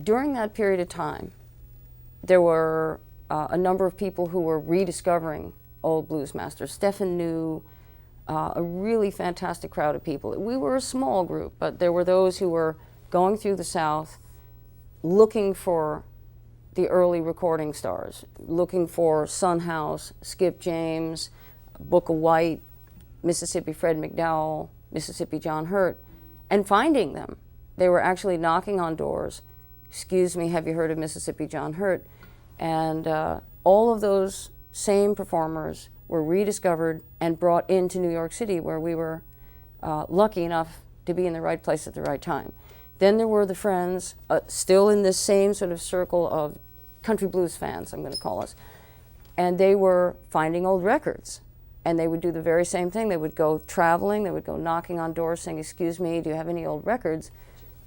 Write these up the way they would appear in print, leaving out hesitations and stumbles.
during that period of time, there were a number of people who were rediscovering old blues masters. Stephen knew a really fantastic crowd of people. We were a small group, but there were those who were going through the South looking for the early recording stars, looking for Son House, Skip James, Booker White, Mississippi Fred McDowell, Mississippi John Hurt, and finding them. They were actually knocking on doors. Excuse me, have you heard of Mississippi John Hurt? And all of those same performers were rediscovered and brought into New York City, where we were lucky enough to be in the right place at the right time. Then there were the friends, still in this same sort of circle of country blues fans, I'm going to call us, and they were finding old records. And they would do the very same thing. They would go traveling, they would go knocking on doors saying, excuse me, do you have any old records?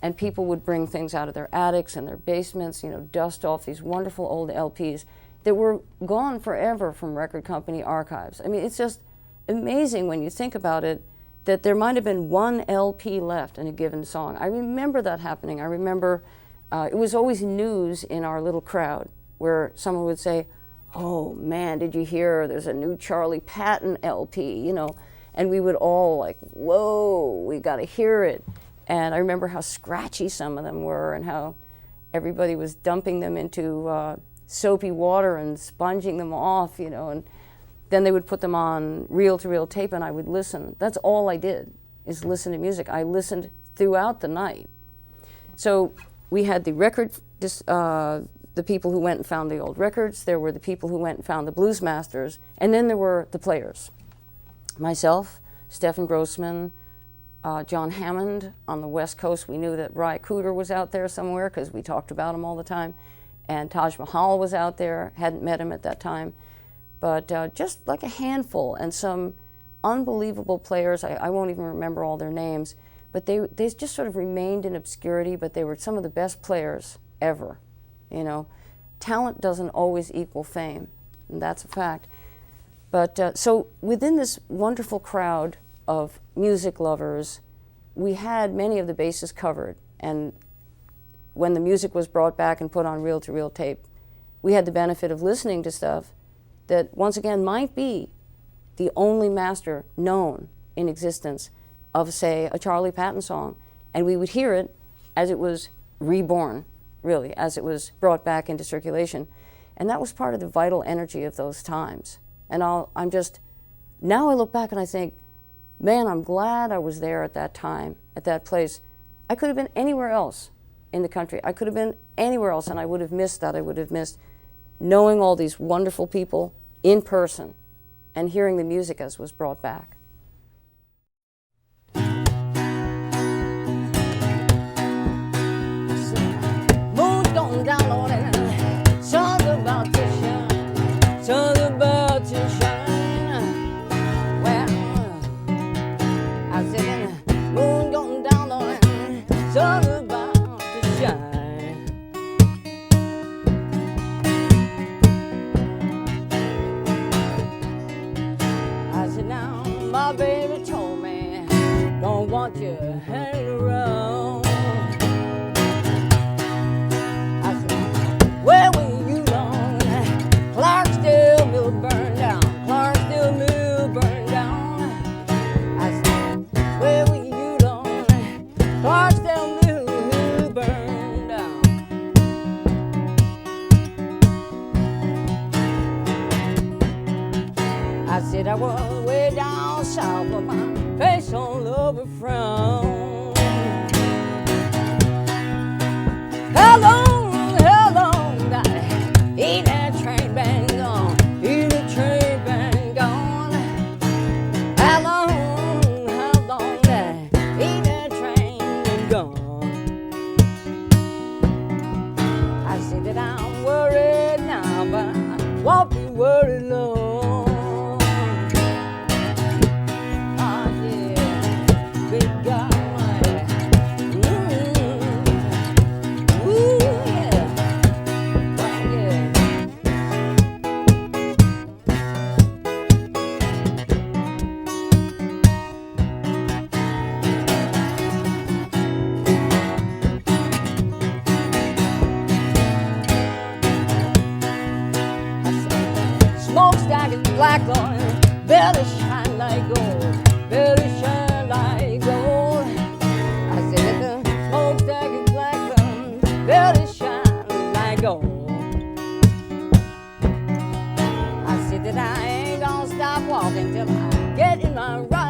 And people would bring things out of their attics and their basements, you know, dust off these wonderful old LPs that were gone forever from record company archives. I mean, it's just amazing when you think about it, that there might have been one LP left in a given song. I remember that happening. I remember it was always news in our little crowd where someone would say, oh man, did you hear there's a new Charlie Patton LP, you know? And we would all like, whoa, we gotta hear it. And I remember how scratchy some of them were and how everybody was dumping them into soapy water and sponging them off, you know, and then they would put them on reel-to-reel tape and I would listen. That's all I did, is listen to music. I listened throughout the night. So we had the record, the people who went and found the old records, there were the people who went and found the blues masters, and then there were the players. Myself, Stephen Grossman, John Hammond on the West Coast. We knew that Ry Cooder was out there somewhere because we talked about him all the time. And Taj Mahal was out there, hadn't met him at that time. But just like a handful, and some unbelievable players. I won't even remember all their names, but they just sort of remained in obscurity, but they were some of the best players ever. You know, talent doesn't always equal fame, and that's a fact. But so within this wonderful crowd of music lovers, we had many of the bases covered. And when the music was brought back and put on reel-to-reel tape, we had the benefit of listening to stuff that, once again, might be the only master known in existence of, say, a Charlie Patton song. And we would hear it as it was reborn, really, as it was brought back into circulation. And that was part of the vital energy of those times. And now I look back and I think, man, I'm glad I was there at that time, at that place. I could have been anywhere else in the country. I could have been anywhere else, and I would have missed that. I would have missed knowing all these wonderful people in person and hearing the music as was brought back. Moon's going down on it, sun's about to shine, sun's about to shine. Well, I said, moon going down on it, sun's about to shine. I said, now my baby told me, don't want you hanging around. I said, where were you long? Clarksdale mill burned down, Clarksdale mill burned down. I said, where were you long? Clarksdale mill burned down. I said, I was way down south, but my face all over frown. How long that ain't that train been gone? Ain't that train been gone? How long that ain't that train been gone? I said that I'm worried now, but I won't be worried long. Big God. better shine like gold, better shine like gold. I said that the smokestack is black, better shine like gold. I said that I ain't gonna stop walking till I get in my ride.